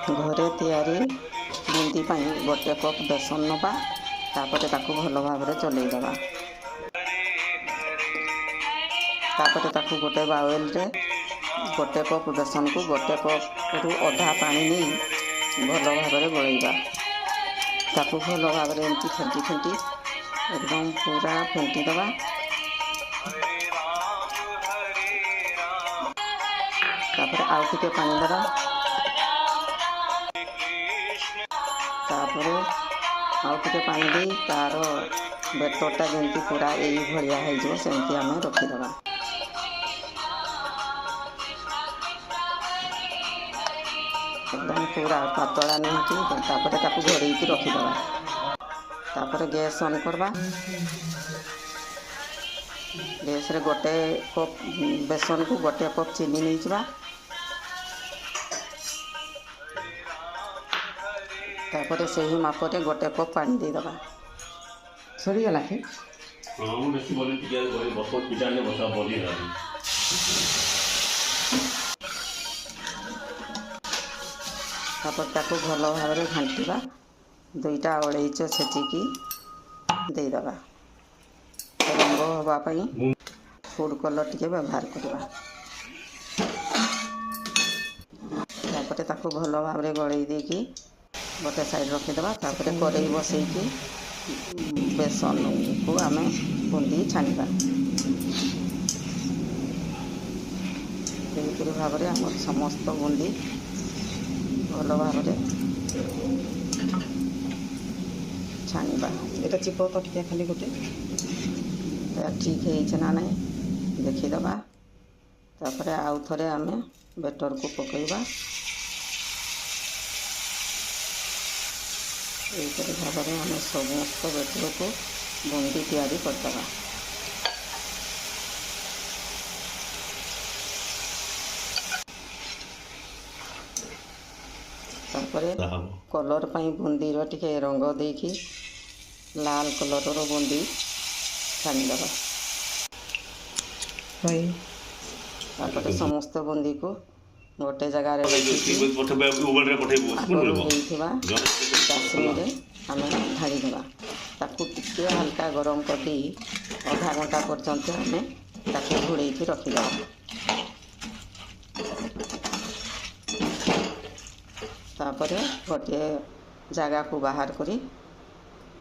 घरे तैयारी बूंदी गोटे कप बेसन नवा तापर ताकू भल भाव चलई दबा तापर ताकू गोटे बाउल रे गोटे कप बेसन को गोटे कप रु अधा पानी नहीं भल भाव गोलैबा ताकू भल भाव एमती फेंटी फेंटी एकदम पूरा फेंटी दबा तापर आउ टिके पानी दबा तापर आउ टिके पानी दे तार बेटरटा जमी पूरा यही भाया हो सेमती आम रखीदबा एकदम पूरा पतला नहीं तापर ताकू घोड़े रखीदबा तापर गैस ऑन करवा गैस रे गोटे कप बेसन को गोटे कप चीनी नहीं जावा तापर से ही मापरे गोटे कप पानी दे दबा सरी गला के हां मु बेसी बोली टिके गोली बसो पिटा ने बसा बोली रही तापर ताकू भल भाव घांटा दुईटा अड़ेच छेचिकी देदबा रंग हाँपाई फूड कलर टिके व्यवहार करवा तापर ताकू भल भाव गलई देकी गोटे साइड रखीदबा तापर कड़ई बसैकी बेसन को आम बूंदी छाणीबा यहीपरि भाव में आम समस्त बूंदी भल भाव छाणीबा एटा चिप तो टिके खाली गोटे ठीक है ना नहीं देखीदबा तापर आउ थे आम बेटर को पकईबा यहीपरि भाव में आम समस्त बेटर को बूंदी तैयारी करदबा तापर कलर पाई बूंदी टिके रंग देकी लाल कलर बूंदी छाणीदबा तापर समस्त बूंदी को गोटे जगार चासनी आम ढाड़ीदबा ताकू टिके हल्का गरम कर दी आधा घंटा पर्यंत आम घोड़े रखीदबा तापर गोटे जगह को बाहर करी